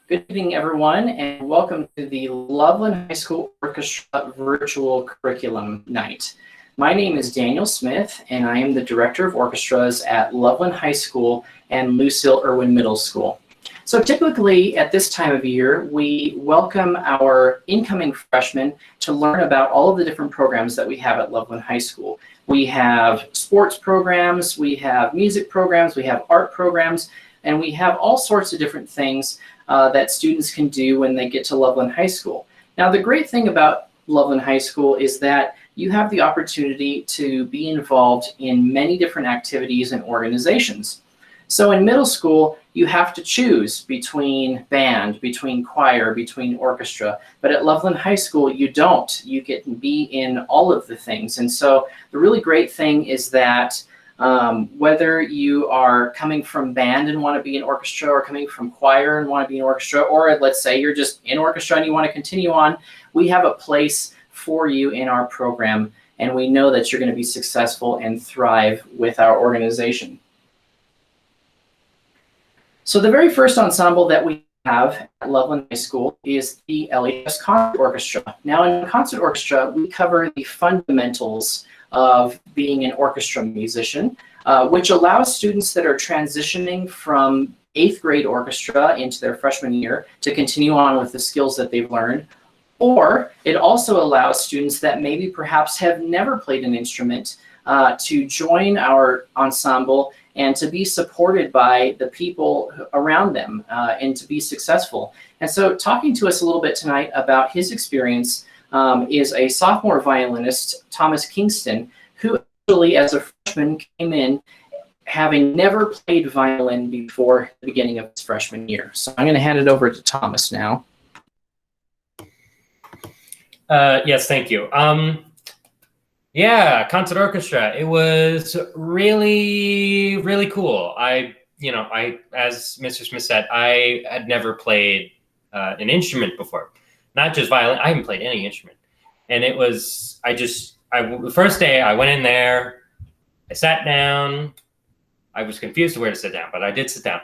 Good evening, everyone, and welcome to the Loveland High School Orchestra Virtual Curriculum Night. My name is Daniel Smith, and I am the Director of Orchestras at Loveland High School and Lucille Irwin Middle School. So typically at this time of year, we welcome our incoming freshmen to learn about all of the different programs that we have at Loveland High School. We have sports programs, we have music programs, we have art programs, and we have all sorts of different things that students can do when they get to Loveland High School. Now, the great thing about Loveland High School is that you have the opportunity to be involved in many different activities and organizations. So in middle school, you have to choose between band, between choir, between orchestra. But at Loveland High School, you don't. You get to be in all of the things. And so the really great thing is that whether you are coming from band and want to be in orchestra, or coming from choir and want to be in orchestra, or let's say you're just in orchestra and you want to continue on, we have a place for you in our program, and we know that you're going to be successful and thrive with our organization. So the very first ensemble that we have at Loveland High School is the LHS Concert Orchestra. Now in concert orchestra, we cover the fundamentals of being an orchestra musician, which allows students that are transitioning from 8th grade orchestra into their freshman year to continue on with the skills that they've learned. Or it also allows students that maybe perhaps have never played an instrument to join our ensemble and to be supported by the people around them and to be successful. And so talking to us a little bit tonight about his experience is a sophomore violinist, Thomas Kingston, who actually as a freshman came in having never played violin before the beginning of his freshman year. So I'm going to hand it over to Thomas now. Yes, thank you. Yeah, concert orchestra. It was really, really cool. As Mr. Smith said, I had never played an instrument before, not just violin. I haven't played any instrument, and it was the first day I went in there, I sat down. I was confused to where to sit down, but I did sit down.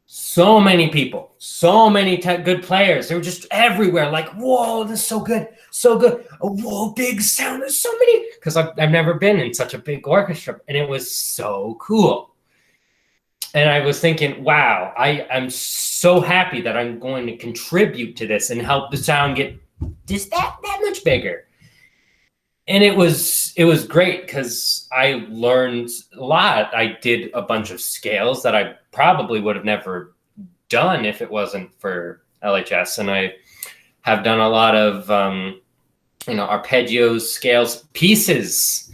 So many people, so many good players. They were just everywhere. Like, whoa, this is so good, so good. Oh, whoa, big sound. There's so many. Because I've never been in such a big orchestra, and it was so cool. And I was thinking, wow, I am so happy that I'm going to contribute to this and help the sound get just that much bigger. And it was great because I learned a lot. I did a bunch of scales that I probably would have never done if it wasn't for LHS. And I have done a lot of, arpeggios, scales, pieces.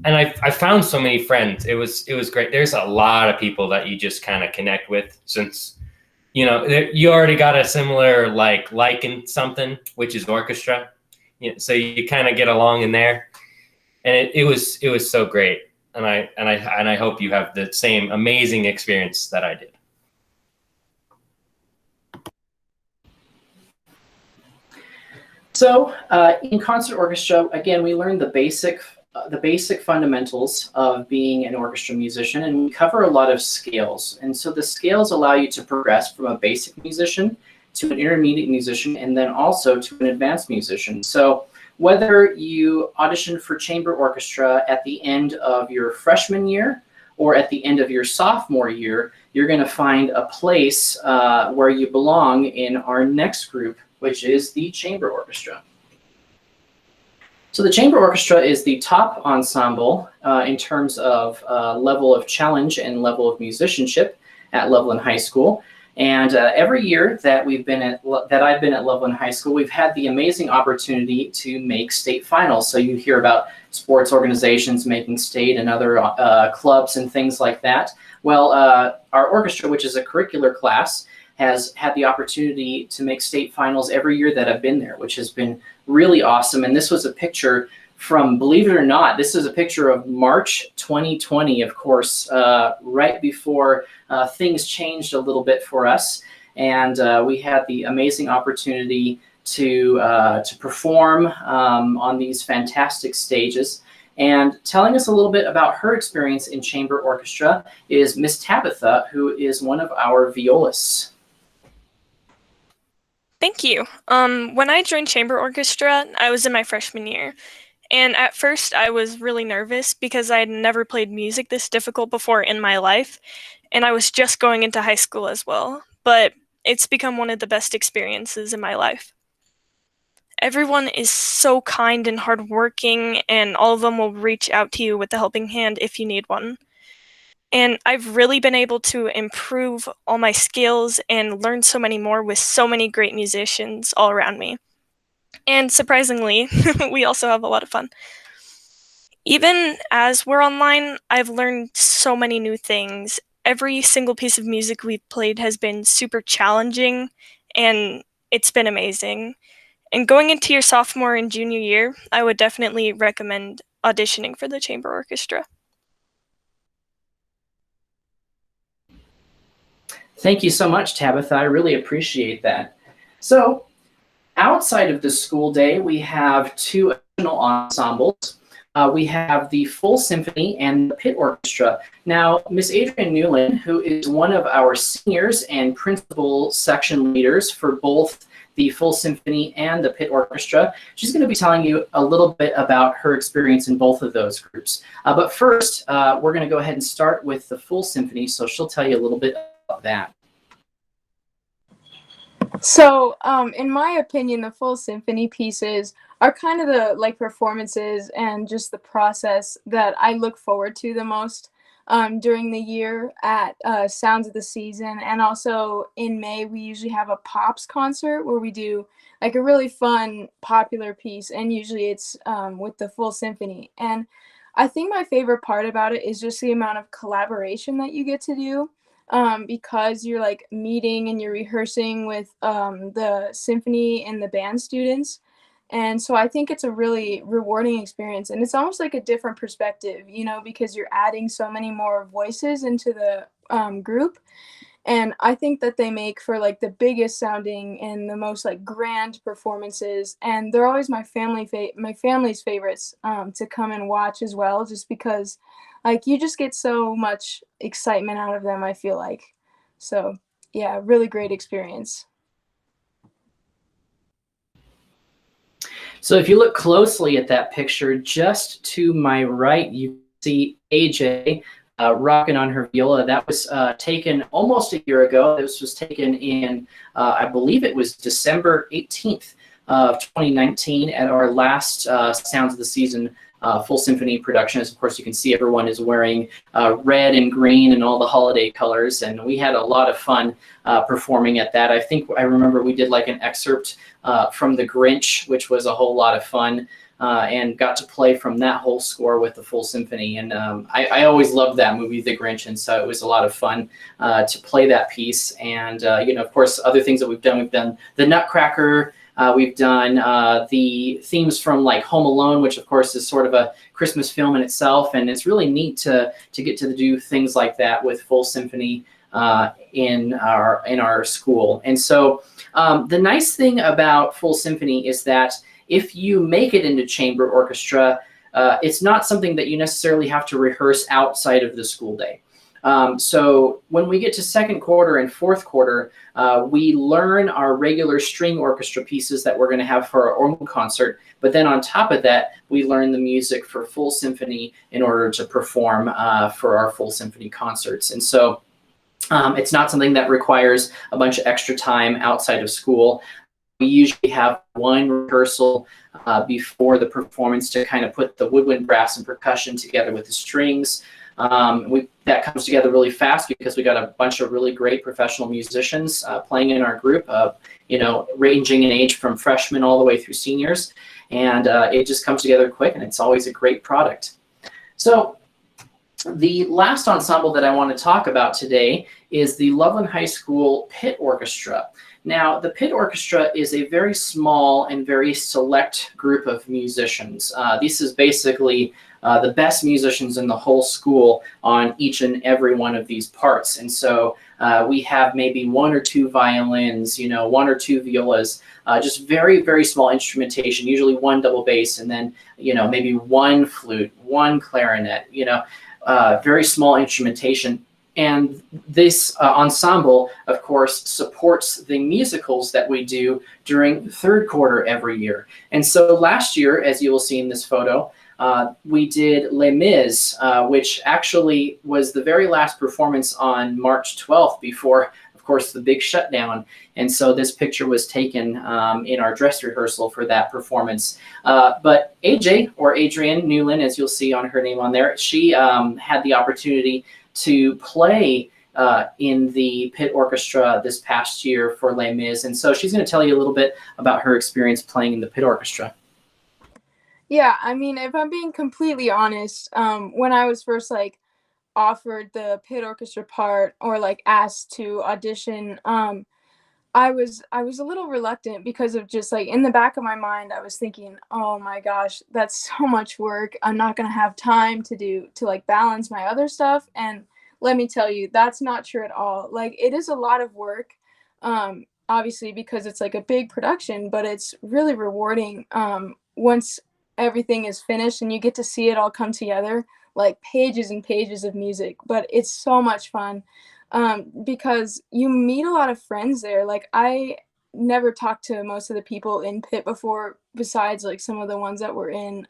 And I found so many friends. It was great. There's a lot of people that you just kind of connect with since, you already got a similar like in something, which is orchestra. So you kind of get along in there, and it was so great, and I hope you have the same amazing experience that I did. So in concert orchestra, again, we learned the basic fundamentals of being an orchestra musician, and we cover a lot of scales. And so the scales allow you to progress from a basic musician to an intermediate musician, and then also to an advanced musician. So whether you audition for chamber orchestra at the end of your freshman year or at the end of your sophomore year, you're going to find a place where you belong in our next group, which is the chamber orchestra. So the chamber orchestra is the top ensemble in terms of level of challenge and level of musicianship at Loveland High School. And every year that I've been at Loveland High School, we've had the amazing opportunity to make state finals. So you hear about sports organizations making state and other clubs and things like that. Well, our orchestra, which is a curricular class, has had the opportunity to make state finals every year that I've been there, which has been really awesome. And this was a picture from, believe it or not, this is a picture of March 2020, of course, right before things changed a little bit for us. And we had the amazing opportunity to perform on these fantastic stages. And telling us a little bit about her experience in chamber orchestra is Miss Tabitha, who is one of our violists. Thank you. When I joined chamber orchestra, I was in my freshman year. And at first, I was really nervous because I had never played music this difficult before in my life. And I was just going into high school as well. But it's become one of the best experiences in my life. Everyone is so kind and hardworking, and all of them will reach out to you with a helping hand if you need one. And I've really been able to improve all my skills and learn so many more with so many great musicians all around me. And surprisingly, we also have a lot of fun. Even as we're online, I've learned so many new things. Every single piece of music we've played has been super challenging, and it's been amazing. And going into your sophomore and junior year, I would definitely recommend auditioning for the chamber orchestra. Thank you so much, Tabitha. I really appreciate that. So outside of the school day, we have two additional ensembles. We have the full symphony and the pit orchestra. Now, Miss Adrienne Newland, who is one of our seniors and principal section leaders for both the full symphony and the pit orchestra, she's going to be telling you a little bit about her experience in both of those groups. But first, we're going to go ahead and start with the full symphony, so she'll tell you a little bit about that. So, in my opinion, the full symphony pieces are kind of the performances and just the process that I look forward to the most during the year at Sounds of the Season. And also in May, we usually have a Pops concert where we do a really fun, popular piece. And usually it's with the full symphony. And I think my favorite part about it is just the amount of collaboration that you get to do. Because you're meeting and you're rehearsing with the symphony and the band students. And so I think it's a really rewarding experience, and it's almost like a different perspective, because you're adding so many more voices into the group. And I think that they make for the biggest sounding and the most grand performances, and they're always my family's favorites to come and watch as well, just because you just get so much excitement out of them, I feel like. So yeah, really great experience. So if you look closely at that picture, just to my right, you see AJ rocking on her viola. That was taken almost a year ago. This was taken in, I believe it was December 18th of 2019 at our last Sounds of the Season full symphony production. As of course you can see, everyone is wearing red and green and all the holiday colors, and we had a lot of fun performing at that. I remember we did an excerpt from The Grinch, which was a whole lot of fun, and got to play from that whole score with the full symphony. And I always loved that movie, The Grinch, and so it was a lot of fun to play that piece. And of course, other things that we've done the Nutcracker. We've done the themes from Home Alone, which of course is sort of a Christmas film in itself, and it's really neat to get to do things like that with full symphony in our school. And so the nice thing about full symphony is that if you make it into chamber orchestra, it's not something that you necessarily have to rehearse outside of the school day. So when we get to second quarter and fourth quarter, we learn our regular string orchestra pieces that we're going to have for our own concert. But then on top of that, we learn the music for full symphony in order to perform for our full symphony concerts. And so it's not something that requires a bunch of extra time outside of school. We usually have one rehearsal before the performance to kind of put the woodwind, brass, and percussion together with the strings. That comes together really fast because we got a bunch of really great professional musicians playing in our group, ranging in age from freshmen all the way through seniors, and it just comes together quick, and it's always a great product. So the last ensemble that I want to talk about today is the Loveland High School Pit Orchestra. Now, the pit orchestra is a very small and very select group of musicians. This is basically the best musicians in the whole school on each and every one of these parts. And so we have maybe one or two violins, one or two violas, just very, very small instrumentation, usually one double bass, and then, maybe one flute, one clarinet, very small instrumentation. And this ensemble, of course, supports the musicals that we do during third quarter every year. And so last year, as you will see in this photo, we did Les Mis, which actually was the very last performance on March 12th before, of course, the big shutdown. And so this picture was taken in our dress rehearsal for that performance. But AJ, or Adrienne Newland, as you'll see on her name on there, she had the opportunity to play in the pit orchestra this past year for Les Mis. And so she's going to tell you a little bit about her experience playing in the pit orchestra. Yeah, I mean, if I'm being completely honest, when I was first like offered the pit orchestra part or like asked to audition, I was a little reluctant because of just like in the back of my mind, I was thinking, oh my gosh, that's so much work. I'm not gonna have time to like balance my other stuff. And let me tell you, that's not true at all. Like it is a lot of work, obviously because it's like a big production, but it's really rewarding once everything is finished and you get to see it all come together, like pages and pages of music. But it's so much fun. Because you meet a lot of friends there. Like I never talked to most of the people in pit before, besides like some of the ones that were in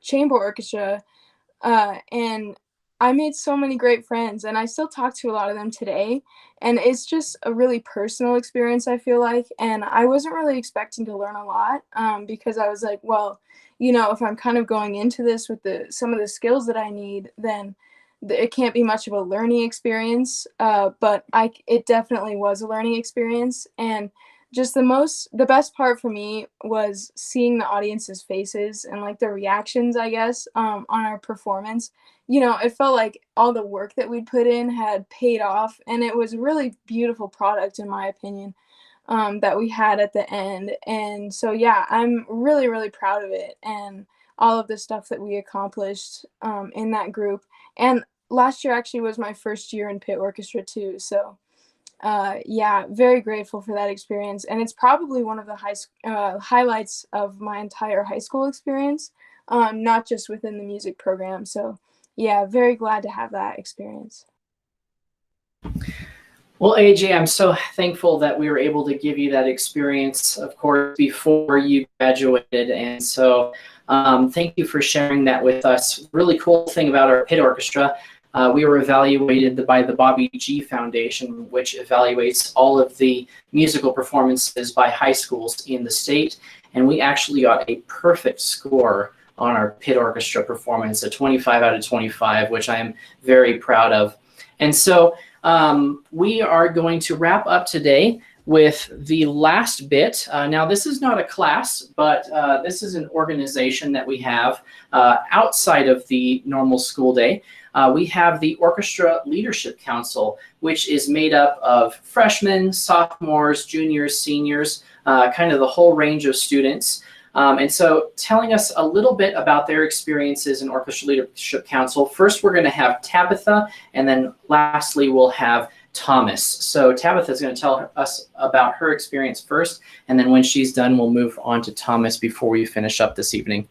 chamber orchestra, and I made so many great friends, and I still talk to a lot of them today. And it's just a really personal experience, I feel like. And I wasn't really expecting to learn a lot, because I was like, well, you know, if I'm kind of going into this with some of the skills that I need, then it can't be much of a learning experience, but it definitely was a learning experience. And just the best part for me was seeing the audience's faces and like the reactions, I guess, on our performance. You know, it felt like all the work that we'd put in had paid off, and it was a really beautiful product, in my opinion, that we had at the end. And so, yeah, I'm really, really proud of it and all of the stuff that we accomplished in that group. And last year actually was my first year in pit orchestra too. So yeah, very grateful for that experience. And it's probably one of the highlights of my entire high school experience, not just within the music program. So yeah, very glad to have that experience. Well, AJ, I'm so thankful that we were able to give you that experience, of course, before you graduated. And so thank you for sharing that with us. Really cool thing about our pit orchestra, we were evaluated by the Bobby G Foundation, which evaluates all of the musical performances by high schools in the state. And we actually got a perfect score on our pit orchestra performance, a 25 out of 25, which I am very proud of. And so we are going to wrap up today with the last bit. Now, this is not a class, but this is an organization that we have outside of the normal school day. We have the Orchestra Leadership Council, which is made up of freshmen, sophomores, juniors, seniors, kind of the whole range of students. And so telling us a little bit about their experiences in Orchestra Leadership Council, first we're going to have Tabitha, and then lastly we'll have Thomas. So Tabitha is going to tell us about her experience first, and then when she's done, we'll move on to Thomas before we finish up this evening.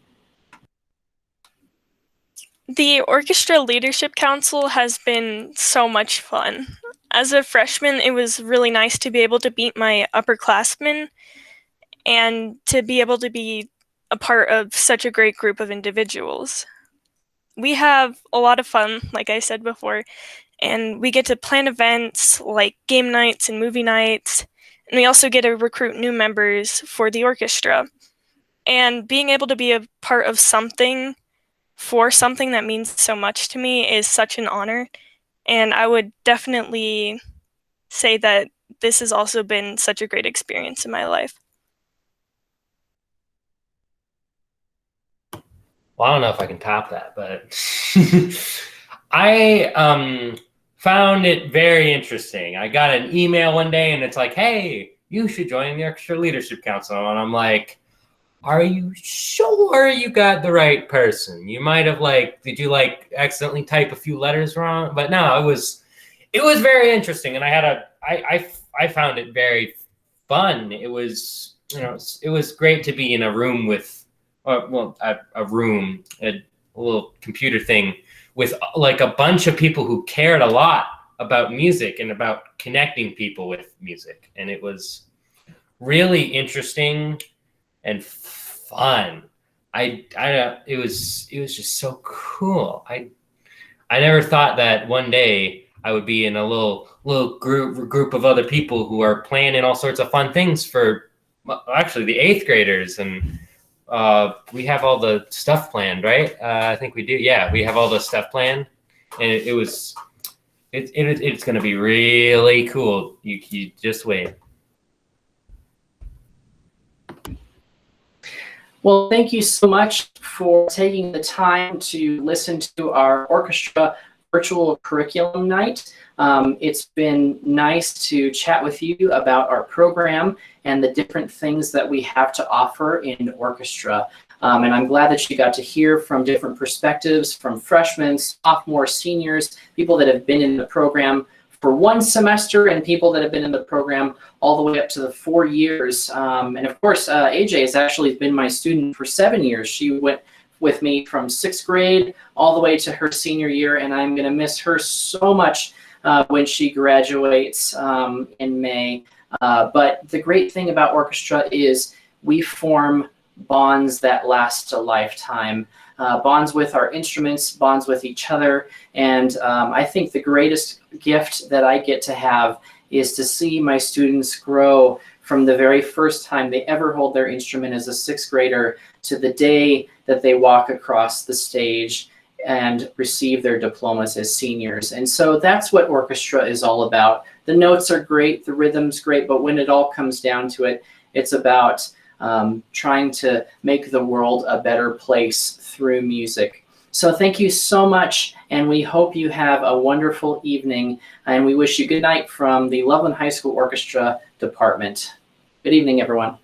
The Orchestra Leadership Council has been so much fun. As a freshman, it was really nice to be able to meet my upperclassmen and to be able to be a part of such a great group of individuals. We have a lot of fun, like I said before, and we get to plan events like game nights and movie nights, and we also get to recruit new members for the orchestra. And being able to be a part of something for something that means so much to me is such an honor, and I would definitely say that this has also been such a great experience in my life. Well, I don't know if I can top that, but I found it very interesting. I got an email one day and it's like, hey, you should join the Orchestra Leadership Council. And I'm like, are you sure you got the right person? You might have did you accidentally type a few letters wrong? But no, it was very interesting. And I found it very fun. It was, it was great to be in a room with, a little computer thing with a bunch of people who cared a lot about music and about connecting people with music. And it was really interesting and fun. It was just so cool. I never thought that one day I would be in a little group of other people who are planning all sorts of fun things for actually the 8th graders. And we have all the stuff planned, right? I think we do. Yeah, we have all the stuff planned, and it's going to be really cool. You just wait. Well, thank you so much for taking the time to listen to our orchestra virtual curriculum night. It's been nice to chat with you about our program and the different things that we have to offer in orchestra. And I'm glad that you got to hear from different perspectives from freshmen, sophomores, seniors, people that have been in the program for 1 semester and people that have been in the program all the way up to the 4 years. And of course, AJ has actually been my student for 7 years. She went with me from 6th grade all the way to her senior year, and I'm gonna miss her so much when she graduates in May. But the great thing about orchestra is we form bonds that last a lifetime. Bonds with our instruments, bonds with each other. And I think the greatest gift that I get to have is to see my students grow from the very first time they ever hold their instrument as a 6th grader to the day that they walk across the stage and receive their diplomas as seniors. And so that's what orchestra is all about. The notes are great, the rhythm's great, but when it all comes down to it, it's about trying to make the world a better place through music. So thank you so much, and we hope you have a wonderful evening, and we wish you good night from the Loveland High School Orchestra Department. Good evening, everyone.